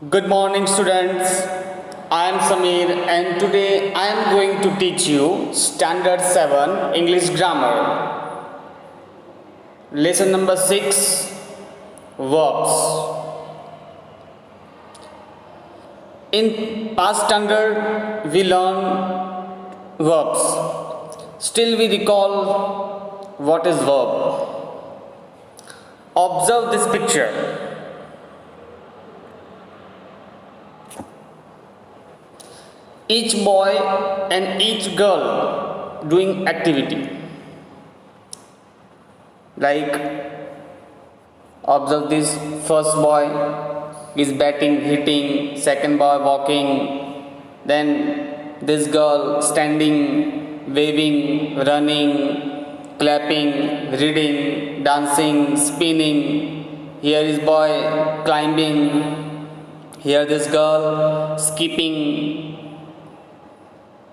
Good morning, students. I am Samir, and today I am going to teach you Standard 7 English Grammar. Lesson number 6, Verbs. In past standard, we learn verbs. Still, we recall what is verb. Observe this picture. Each boy and each girl doing activity. Like, observe this first boy is batting, hitting, second boy walking, then this girl standing, waving, running, clapping, reading, dancing, spinning. Here is boy climbing, here this girl skipping,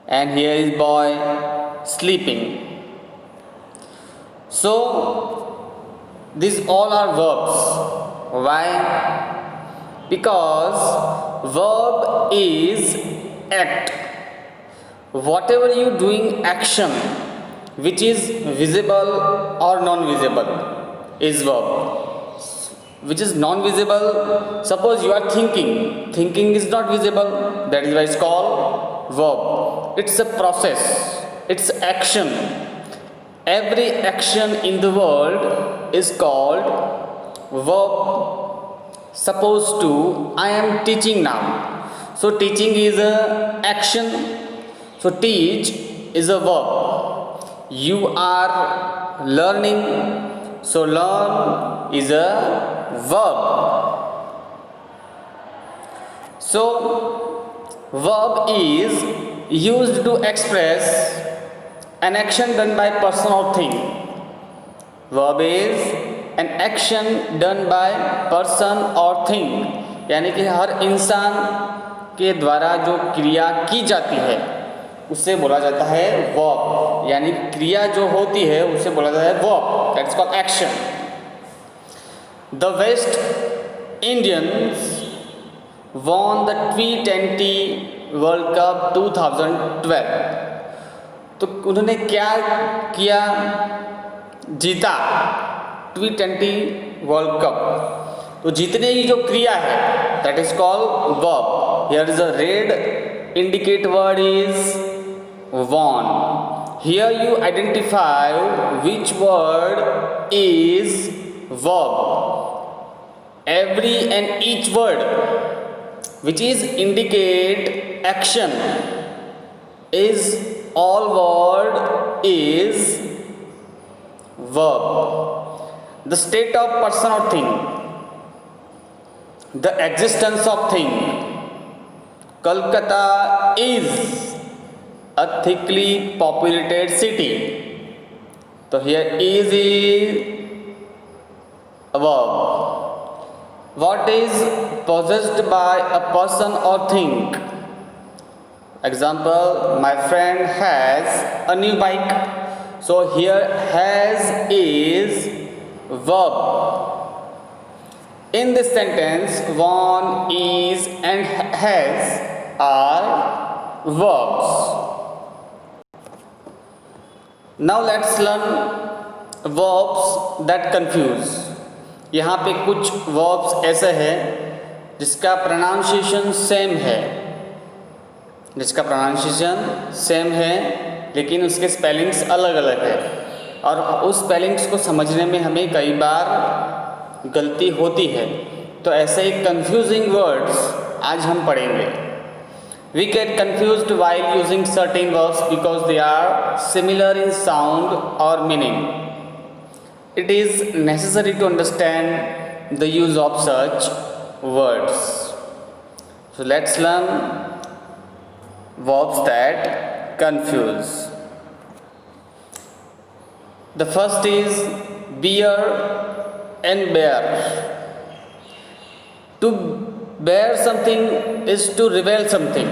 and here is boy sleeping. So these all are verbs. Why? Because verb is act. Whatever you doing action which is visible or non-visible is verb. Which is non-visible, suppose you are thinking is not visible, that is why it's called verb. It's a process, it's action. Every action in the world is called verb. Suppose to, I am teaching now. So teaching is a action. So teach is a verb. You are learning. So learn is a verb. So verb is used to express an action done by person or thing. Verb is an action done by person or thing. यानी कि हर इंसान के द्वारा जो क्रिया की जाती है उससे बोला जाता है verb. यानी क्रिया जो होती है उससे बोला जाता है verb. That's called action. The West Indians won the T20 World Cup 2012. तो उन्होंने क्या किया? जीता T20 वर्ल्ड कप. तो जीतने की जो क्रिया है that is called verb. Here is a red indicate word is won. Here you identify which word is verb. Every and each word which is indicate action is all word is verb. The state of person or thing, the existence of thing. Kolkata is a thickly populated city. So here is a verb. What is possessed by a person or thing? Example, my friend has a new bike. So here has is verb. In this sentence, one, is and has are verbs. Now let's learn verbs that confuse. यहाँ पे कुछ verbs ऐसे हैं जिसका pronunciation same है लेकिन उसके spellings अलग अलग है और उस spellings को समझने में हमें कई बार गलती होती है. तो ऐसे ही confusing words आज हम पढ़ेंगे. We get confused while using certain verbs because they are similar in sound or meaning. It is necessary to understand the use of such words. So let's learn verbs that confuse. The first is bear and bear. To bear something is to reveal something,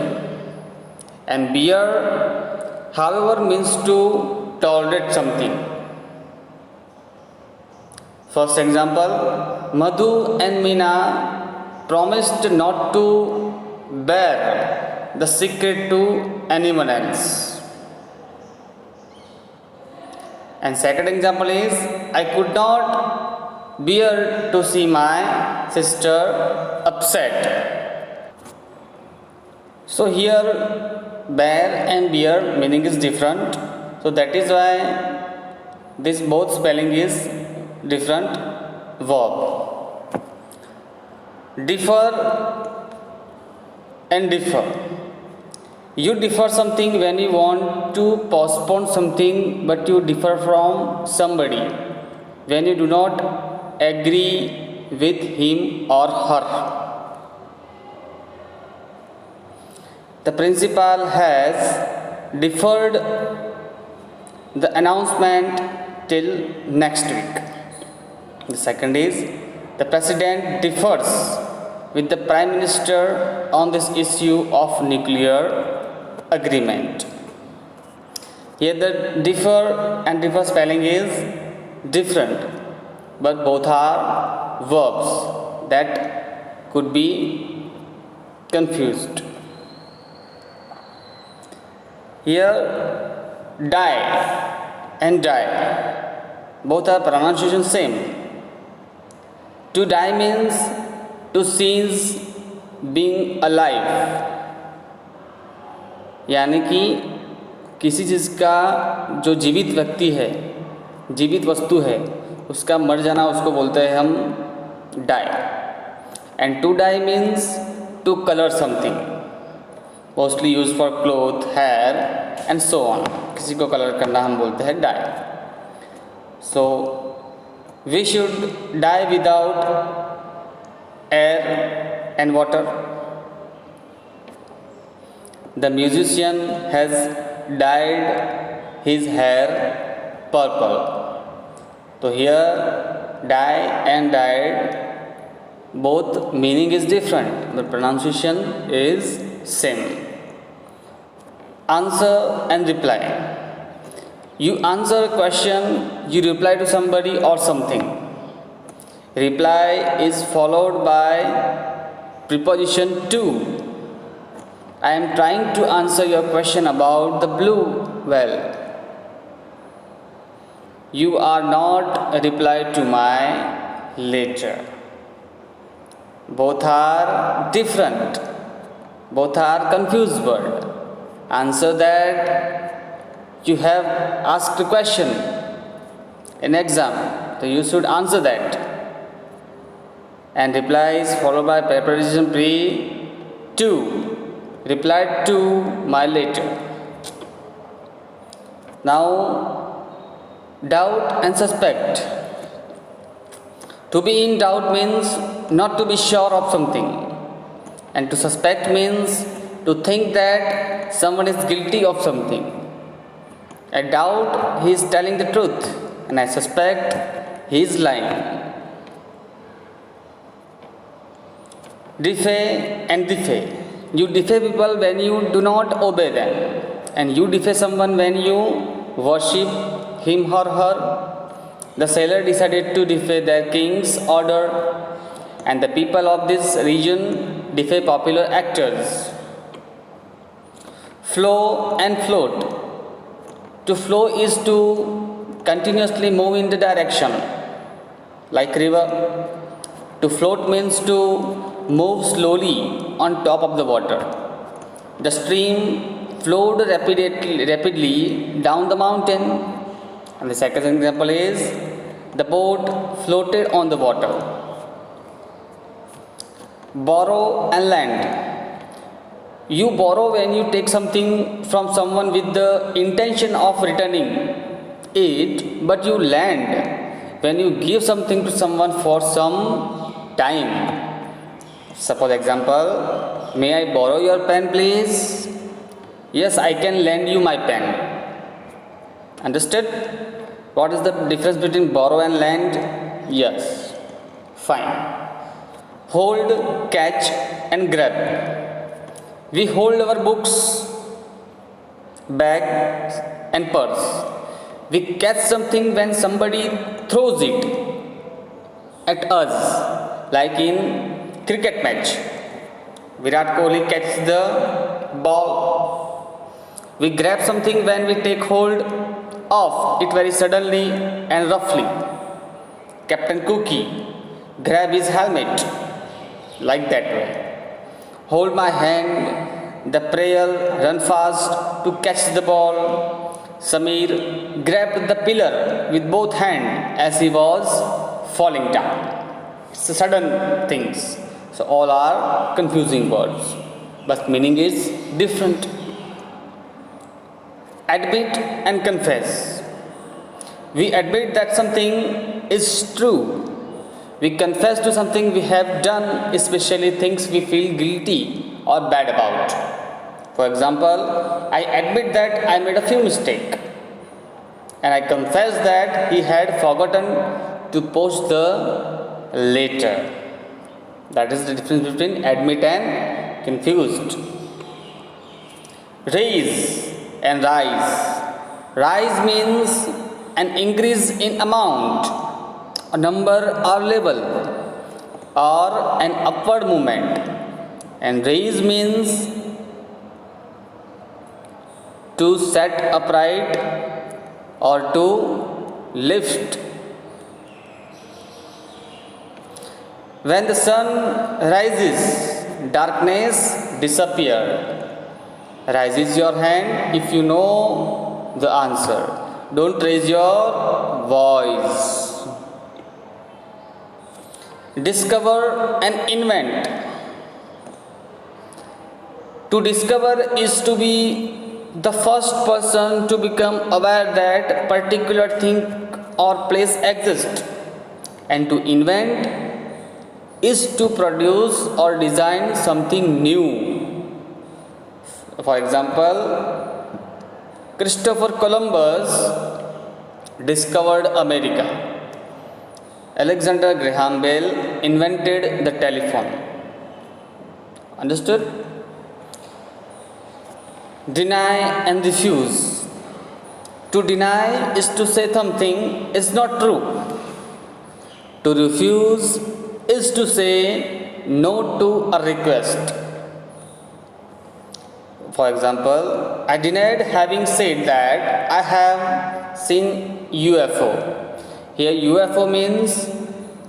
and bear, however, means to tolerate something. First example, Madhu and Meena promised not to bear the secret to anyone else. And second example is, I could not bear to see my sister upset. So here bear and bear meaning is different. So that is why this both spelling is different verb. Differ and differ. You differ something when you want to postpone something, but you differ from somebody when you do not agree with him or her. The principal has deferred the announcement till next week. The second is, the president differs with the prime minister on this issue of nuclear agreement. Here the differ and differ spelling is different, but both are verbs that could be confused. Here die and die, both are pronunciation same. To die means to cease being alive, यानी कि किसी चीज़ का जो जीवित व्यक्ति है, जीवित वस्तु है, उसका मर जाना उसको बोलते हैं हम dye. And to dye means to colour something, mostly use for cloth, hair and so on. किसी को कलर करना हम बोलते हैं dye. So we should dye without air and water. The musician has dyed his hair purple. So here dye and dyed, both meaning is different, but pronunciation is same. Answer and reply. You answer a question, you reply to somebody or something. Reply is followed by preposition to. I am trying to answer your question about the blue whale. You are not a reply to my letter. Both are different. Both are confused word. Answer that you have asked a question in exam, so you should answer that. And reply is followed by preposition pre to. Replied to my letter. Now, doubt and suspect. To be in doubt means not to be sure of something, and to suspect means to think that someone is guilty of something. I doubt he is telling the truth, and I suspect he is lying. Defy and defy. You defy people when you do not obey them, and you defy someone when you worship him or her. The sailor decided to defy their king's order, and the people of this region defy popular actors. Flow and float. To flow is to continuously move in the direction, like river. To float means to move slowly on top of the water. The stream flowed rapidly down the mountain. And the second example is, the boat floated on the water. Borrow and lend. You borrow when you take something from someone with the intention of returning it, but you lend when you give something to someone for some time. Suppose example, may I borrow your pen please? Yes, I can lend you my pen. Understood? What is the difference between borrow and lend? Yes. Fine. Hold, catch and grab. We hold our books, bags and purse. We catch something when somebody throws it at us, like in cricket match. Virat Kohli catches the ball. We grab something when we take hold of it very suddenly and roughly. Captain Cookie grab his helmet like that way. Hold my hand. The prayer run fast to catch the ball. Samir grabbed the pillar with both hands as he was falling down. It's a sudden things. So all are confusing words, but meaning is different. Admit and confess. We admit that something is true. We confess to something we have done, especially things we feel guilty or bad about. For example, I admit that I made a few mistakes, and I confess that he had forgotten to post the letter. That is the difference between admit and confused. Raise and rise. Rise means an increase in amount, a number or level, or an upward movement. And raise means to set upright or to lift. When the sun rises, darkness disappears. Raises your hand if you know the answer. Don't raise your voice. Discover and invent. To discover is to be the first person to become aware that particular thing or place exists, and to invent is to produce or design something new. For example, Christopher Columbus discovered America. Alexander Graham Bell invented the telephone. Understood? Deny and refuse. To deny is to say something is not true. To refuse is to say no to a request. For example, I denied having said that I have seen UFO. Here UFO means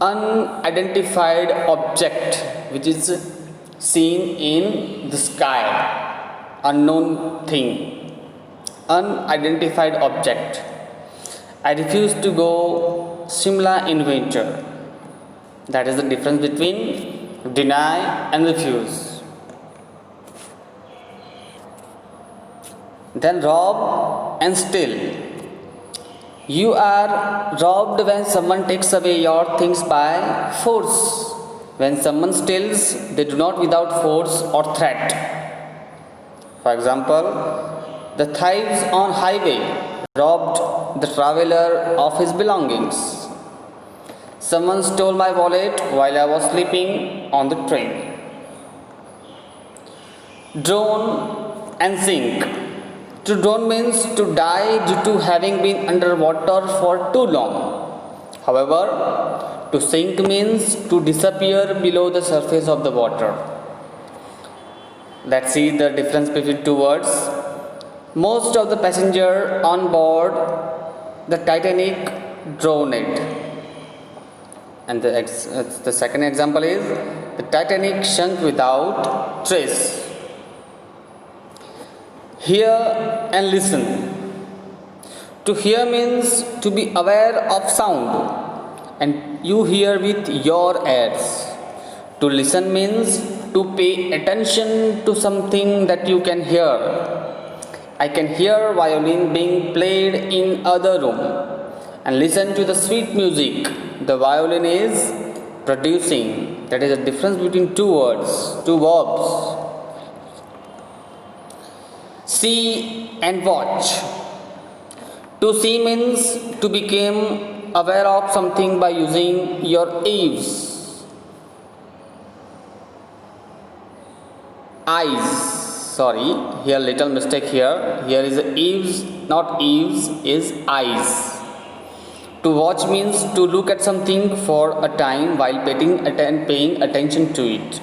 unidentified object which is seen in the sky, unknown thing, unidentified object. I refuse to go Shimla in winter. That is the difference between deny and refuse. Then rob and steal. You are robbed when someone takes away your things by force. When someone steals, they do not without force or threat. For example, the thieves on highway robbed the traveler of his belongings. Someone stole my wallet while I was sleeping on the train. Drown and sink. To drown means to die due to having been underwater for too long. However, to sink means to disappear below the surface of the water. Let's see the difference between two words. Most of the passengers on board the Titanic drowned. And the second example is the Titanic sunk without trace. Hear and listen. To hear means to be aware of sound, and you hear with your ears. To listen means to pay attention to something that you can hear. I can hear violin being played in other room and listen to the sweet music the violin is producing. That is the difference between two words, two verbs. See and watch. To see means to become aware of something by using your eyes. Sorry, here little mistake here. Here is eaves, not eaves, is eyes. To watch means to look at something for a time while paying attention to it.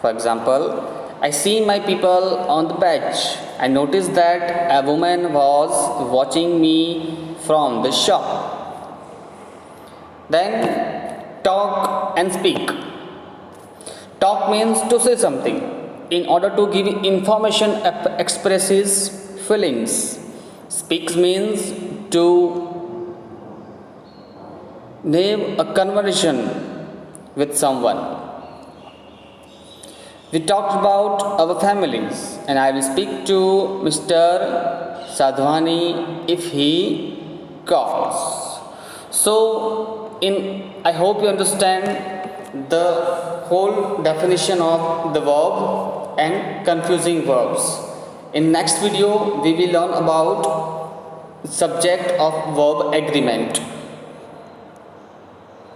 For example, I see my people on the bench. I noticed that a woman was watching me from the shop. Then talk and speak. Talk means to say something. In order to give information, expresses feelings. Speaks means to name a conversation with someone. We talked about our families, and I will speak to Mr. Sadhwani if he calls. So, I hope you understand the whole definition of the verb and confusing verbs. In next video, we will learn about subject of verb agreement.